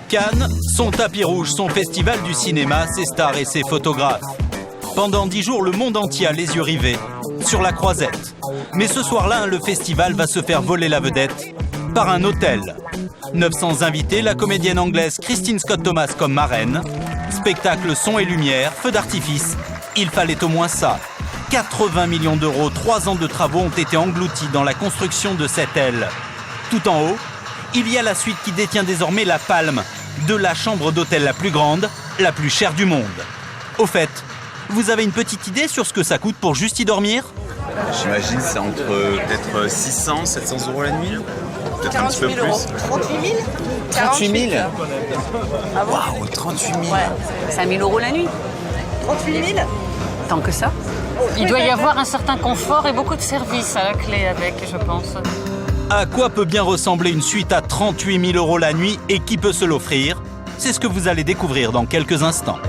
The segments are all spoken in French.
Cannes, son tapis rouge, son festival du cinéma, ses stars et ses photographes. Pendant 10 jours, le monde entier a les yeux rivés sur la Croisette. Mais ce soir-là, le festival va se faire voler la vedette par un hôtel. 900 invités, la comédienne anglaise Christine Scott Thomas comme marraine. Spectacle, son et lumière, feux d'artifice. Il fallait au moins ça. 80 millions d'euros, 3 ans de travaux ont été engloutis dans la construction de cette aile. Tout en haut, il y a la suite qui détient désormais la palme de la chambre d'hôtel la plus grande, la plus chère du monde. Au fait, vous avez une petite idée sur ce que ça coûte pour juste y dormir? J'imagine c'est entre peut-être 600, 700 euros la nuit. Peut-être un petit peu plus. 38 000 38 000. Ah bon? Waouh, 38 000. Ouais. 5 000 euros la nuit. 38 000? Tant que ça. Il doit y avoir un certain confort et beaucoup de services à la clé avec, je pense. À quoi peut bien ressembler une suite à 38 000 euros la nuit et qui peut se l'offrir? C'est ce que vous allez découvrir dans quelques instants.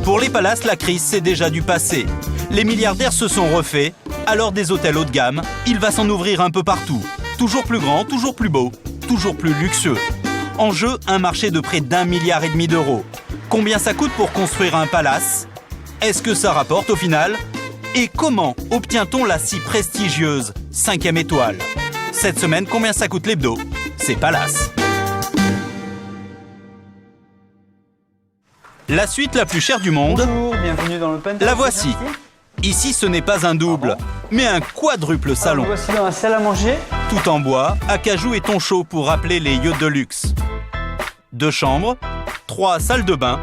Pour les palaces, la crise, c'est déjà du passé. Les milliardaires se sont refaits, alors des hôtels haut de gamme, il va s'en ouvrir un peu partout. Toujours plus grand, toujours plus beau, toujours plus luxueux. En jeu, un marché de près d'1,5 milliard d'euros. Combien ça coûte pour construire un palace? Est-ce que ça rapporte au final? Et comment obtient-on la si prestigieuse 5e étoile? Cette semaine, combien ça coûte l'hebdo? C'est Palace. La suite la plus chère du monde, bonjour, bienvenue dans le Penthouse. la voici. Ici, ce n'est pas un double, mais un quadruple salon. Alors, voici dans la salle à manger. Tout en bois, acajou et tonchot pour rappeler les yachts de luxe. 2 chambres, 3 salles de bain.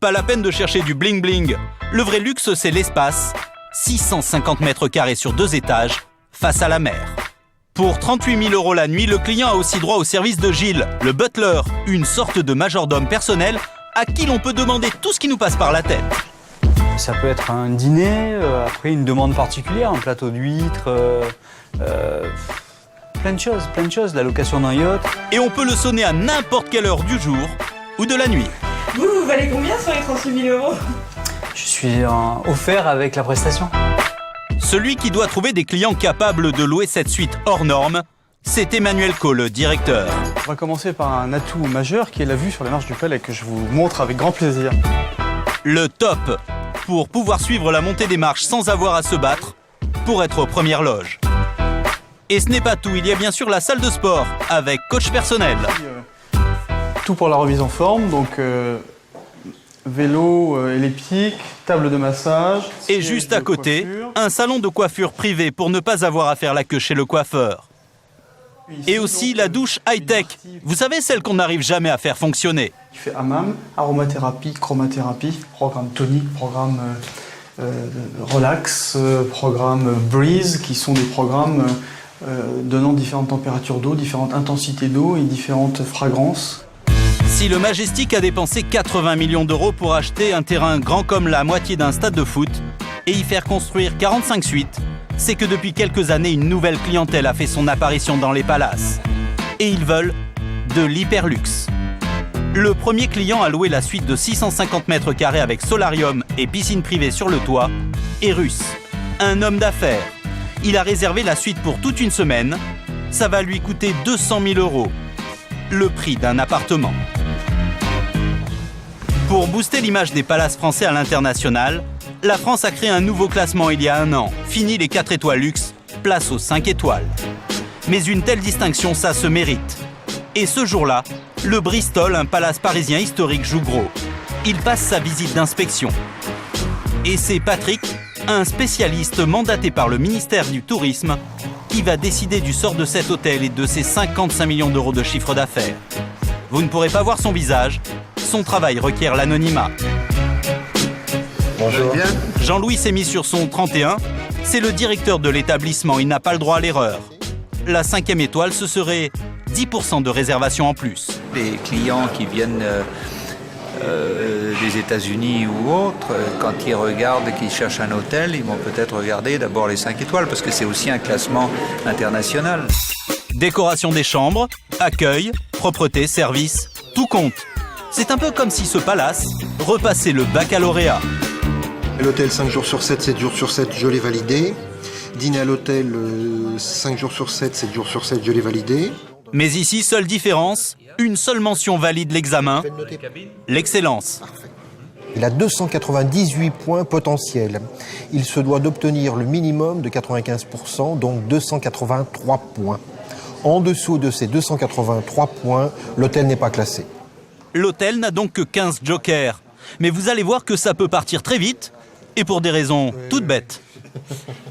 Pas la peine de chercher du bling-bling. Le vrai luxe, c'est l'espace. 650 mètres carrés sur 2 étages, face à la mer. Pour 38 000 euros la nuit, le client a aussi droit au service de Gilles, le butler, une sorte de majordome personnel à qui l'on peut demander tout ce qui nous passe par la tête. Ça peut être un dîner, après une demande particulière, un plateau d'huîtres, plein de choses, la location d'un yacht. Et on peut le sonner à n'importe quelle heure du jour ou de la nuit. Vous valez combien sur les 38 000 euros? Je suis offert avec la prestation. Celui qui doit trouver des clients capables de louer cette suite hors norme, c'est Emmanuel Co, le directeur. On va commencer par un atout majeur qui est la vue sur les marches du palais que je vous montre avec grand plaisir. Le top, pour pouvoir suivre la montée des marches sans avoir à se battre, pour être aux premières loges. Et ce n'est pas tout, il y a bien sûr la salle de sport, avec coach personnel. Tout pour la remise en forme, donc vélo elliptique, table de massage. Et juste à côté, un salon de coiffure privé pour ne pas avoir à faire la queue chez le coiffeur. Et aussi la douche high-tech, vous savez, celle qu'on n'arrive jamais à faire fonctionner. Il fait hammam, aromathérapie, chromathérapie, programme tonique, programme relax, programme breeze, qui sont des programmes donnant différentes températures d'eau, différentes intensités d'eau et différentes fragrances. Si le Majestic a dépensé 80 millions d'euros pour acheter un terrain grand comme la moitié d'un stade de foot et y faire construire 45 suites, c'est que depuis quelques années, une nouvelle clientèle a fait son apparition dans les palaces. Et ils veulent de l'hyperluxe. Le premier client a loué la suite de 650 mètres carrés avec solarium et piscine privée sur le toit est russe. Un homme d'affaires. Il a réservé la suite pour toute une semaine. Ça va lui coûter 200 000 euros. Le prix d'un appartement. Pour booster l'image des palaces français à l'international, la France a créé un nouveau classement il y a 1 an. Fini les 4 étoiles luxe, place aux 5 étoiles. Mais une telle distinction, ça se mérite. Et ce jour-là, le Bristol, un palace parisien historique, joue gros. Il passe sa visite d'inspection. Et c'est Patrick, un spécialiste mandaté par le ministère du Tourisme, qui va décider du sort de cet hôtel et de ses 55 millions d'euros de chiffre d'affaires. Vous ne pourrez pas voir son visage, son travail requiert l'anonymat. Bonjour. Jean-Louis s'est mis sur son 31, c'est le directeur de l'établissement, il n'a pas le droit à l'erreur. La 5e étoile, ce serait 10% de réservation en plus. Les clients qui viennent des États-Unis ou autres, quand ils regardent, qu'ils cherchent un hôtel, ils vont peut-être regarder d'abord les 5 étoiles parce que c'est aussi un classement international. Décoration des chambres, accueil, propreté, service, tout compte. C'est un peu comme si ce palace repassait le baccalauréat. L'hôtel 5 jours sur 7, 7 jours sur 7, je l'ai validé. Dîner à l'hôtel 5 jours sur 7, 7 jours sur 7, je l'ai validé. Mais ici, seule différence, une seule mention valide l'examen, l'excellence. Il a 298 points potentiels. Il se doit d'obtenir le minimum de 95%, donc 283 points. En dessous de ces 283 points, l'hôtel n'est pas classé. L'hôtel n'a donc que 15 jokers. Mais vous allez voir que ça peut partir très vite, et pour des raisons toutes bêtes.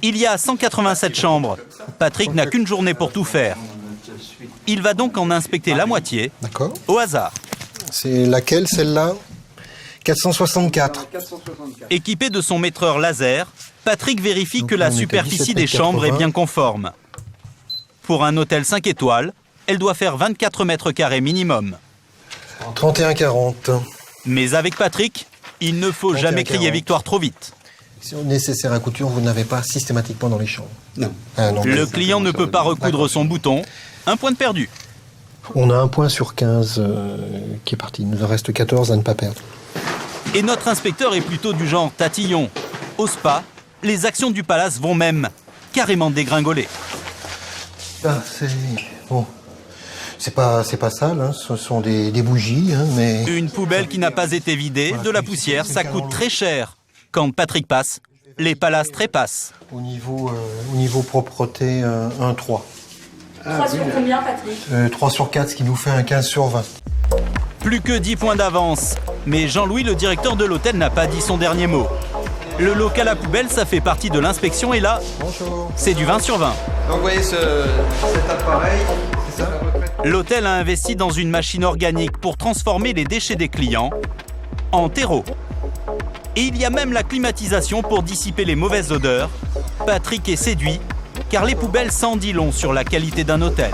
Il y a 187 chambres. Patrick n'a qu'une journée pour tout faire. Il va donc en inspecter la moitié, au hasard. C'est laquelle, celle-là ? 464. Équipé de son maîtreur laser, Patrick vérifie Donc que la on est à superficie des 17,80 chambres est bien conforme. Pour un hôtel 5 étoiles, elle doit faire 24 mètres carrés minimum. 31,40. Mais avec Patrick, il ne faut jamais crier victoire trop vite. Si on nécessaire à couture, vous n'avez pas systématiquement dans les chambres. Non. Non. Le client ne peut pas recoudre son bouton. Un point de perdu. On a un point sur 15 qui est parti. Il nous en reste 14 à ne pas perdre. Et notre inspecteur est plutôt du genre tatillon. Au spa, les actions du palace vont même carrément dégringoler. Ah, c'est... Bon. C'est pas sale, hein. Ce sont des bougies, hein, mais... Une poubelle qui n'a pas été vidée, de la poussière, ça coûte très cher. Quand Patrick passe, les palaces trépassent. Au niveau propreté, 1-3. 3 sur combien, Patrick 3 sur 4, ce qui nous fait un 15 sur 20. Plus que 10 points d'avance. Mais Jean-Louis, le directeur de l'hôtel, n'a pas dit son dernier mot. Le local à poubelle, ça fait partie de l'inspection et là, c'est du 20 sur 20. Donc vous voyez cet appareil, c'est ça ? L'hôtel a investi dans une machine organique pour transformer les déchets des clients en terreau. Et il y a même la climatisation pour dissiper les mauvaises odeurs. Patrick est séduit, car les poubelles s'en disent long sur la qualité d'un hôtel.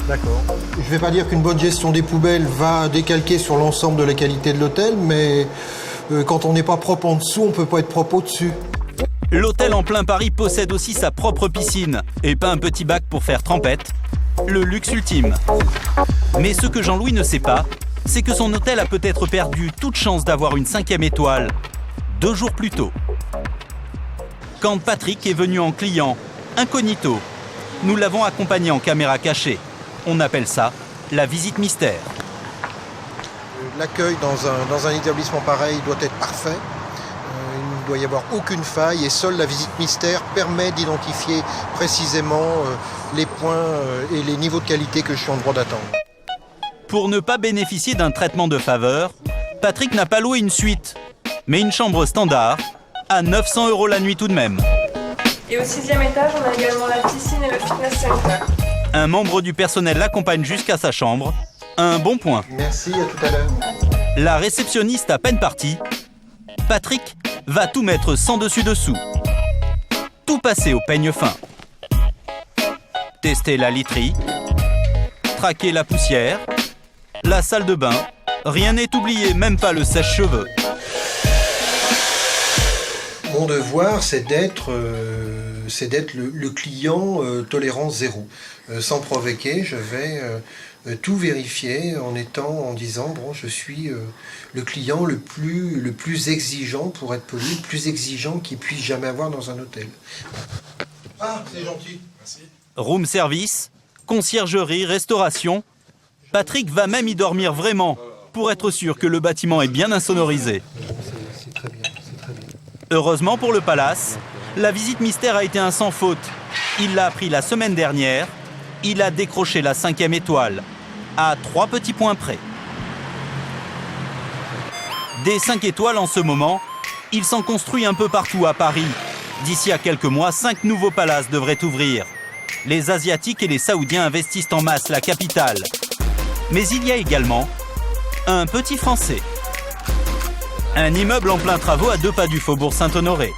D'accord. Je ne vais pas dire qu'une bonne gestion des poubelles va décalquer sur l'ensemble de la qualité de l'hôtel, mais quand on n'est pas propre en dessous, on ne peut pas être propre au-dessus. L'hôtel en plein Paris possède aussi sa propre piscine, et pas un petit bac pour faire trempette. Le luxe ultime. Mais ce que Jean-Louis ne sait pas, c'est que son hôtel a peut-être perdu toute chance d'avoir une 5e étoile 2 jours plus tôt. Quand Patrick est venu en client, incognito, nous l'avons accompagné en caméra cachée. On appelle ça la visite mystère. L'accueil dans un établissement pareil doit être parfait. Il ne doit y avoir aucune faille et seule la visite mystère permet d'identifier précisément les points et les niveaux de qualité que je suis en droit d'attendre. Pour ne pas bénéficier d'un traitement de faveur, Patrick n'a pas loué une suite, mais une chambre standard à 900 € la nuit tout de même. Et au 6e étage, on a également la piscine et le fitness center. Un membre du personnel l'accompagne jusqu'à sa chambre. Un bon point. Merci, à tout à l'heure. La réceptionniste à peine partie, Patrick va tout mettre sans dessus-dessous. Tout passer au peigne fin. Tester la literie. Traquer la poussière. La salle de bain. Rien n'est oublié, même pas le sèche-cheveux. Mon devoir, c'est d'être le client tolérance zéro. Sans provoquer, je vais tout vérifier en disant bon, je suis le client le plus exigeant, pour être poli, le plus exigeant qu'il puisse jamais avoir dans un hôtel. Ah, c'est gentil. Merci. Room service, conciergerie, restauration. Patrick va même y dormir vraiment, pour être sûr que le bâtiment est bien insonorisé. C'est très bien, c'est très bien. Heureusement pour le palace, la visite mystère a été un sans faute. Il l'a appris la semaine dernière. Il a décroché la 5e étoile, à 3 petits points près. Des 5 étoiles en ce moment, il s'en construit un peu partout à Paris. D'ici à quelques mois, 5 nouveaux palaces devraient ouvrir. Les Asiatiques et les Saoudiens investissent en masse la capitale. Mais il y a également un petit Français. Un immeuble en plein travaux à 2 pas du faubourg Saint-Honoré.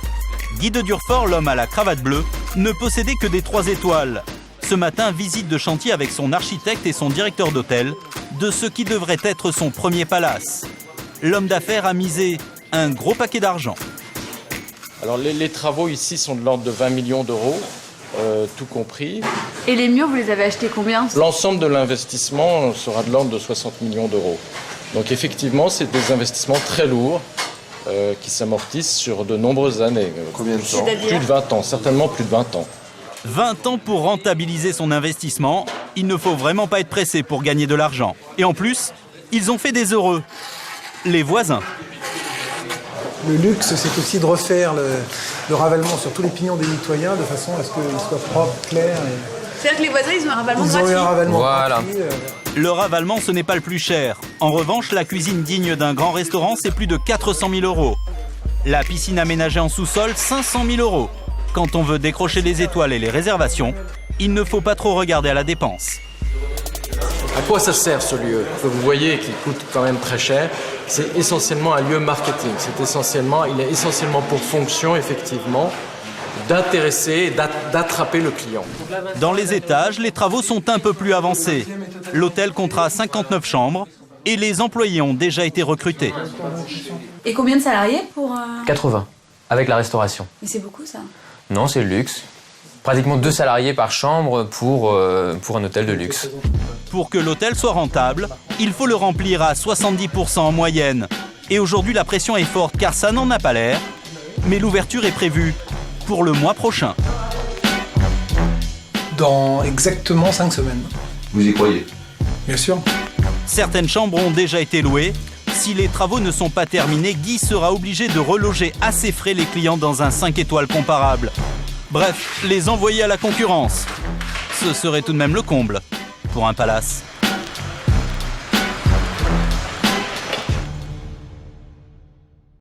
Guy de Durfort, l'homme à la cravate bleue, ne possédait que des 3 étoiles. Ce matin, visite de chantier avec son architecte et son directeur d'hôtel de ce qui devrait être son premier palace. L'homme d'affaires a misé un gros paquet d'argent. Alors les travaux ici sont de l'ordre de 20 millions d'euros, tout compris. Et les murs, vous les avez achetés combien? L'ensemble de l'investissement sera de l'ordre de 60 millions d'euros. Donc effectivement, c'est des investissements très lourds qui s'amortissent sur de nombreuses années. Combien de temps? Plus de 20 ans, certainement plus de 20 ans. 20 ans pour rentabiliser son investissement, il ne faut vraiment pas être pressé pour gagner de l'argent. Et en plus, ils ont fait des heureux. Les voisins. Le luxe, c'est aussi de refaire le ravalement sur tous les pignons des mitoyens de façon à ce qu'ils soient propres, clairs. C'est-à-dire que les voisins, ils ont un ravalement Ils ont gratuit. eu un ravalement Voilà. gratuit. Le ravalement, ce n'est pas le plus cher. En revanche, la cuisine digne d'un grand restaurant, c'est plus de 400 000 €. La piscine aménagée en sous-sol, 500 000 €. Quand on veut décrocher les étoiles et les réservations, il ne faut pas trop regarder à la dépense. À quoi ça sert ce lieu que vous voyez qui coûte quand même très cher? C'est essentiellement un lieu marketing. Il est essentiellement pour fonction, effectivement, d'intéresser, d'attraper le client. Dans les étages, les travaux sont un peu plus avancés. L'hôtel comptera 59 chambres et les employés ont déjà été recrutés. Et combien de salariés pour... 80, avec la restauration. Mais c'est beaucoup ça. Non, c'est le luxe. Pratiquement 2 salariés par chambre pour un hôtel de luxe. Pour que l'hôtel soit rentable, il faut le remplir à 70% en moyenne. Et aujourd'hui, la pression est forte car ça n'en a pas l'air. Mais l'ouverture est prévue pour le mois prochain. Dans exactement 5 semaines. Vous y croyez? Bien sûr. Certaines chambres ont déjà été louées. Si les travaux ne sont pas terminés, Guy sera obligé de reloger à ses frais les clients dans un 5 étoiles comparable. Bref, les envoyer à la concurrence. Ce serait tout de même le comble pour un palace.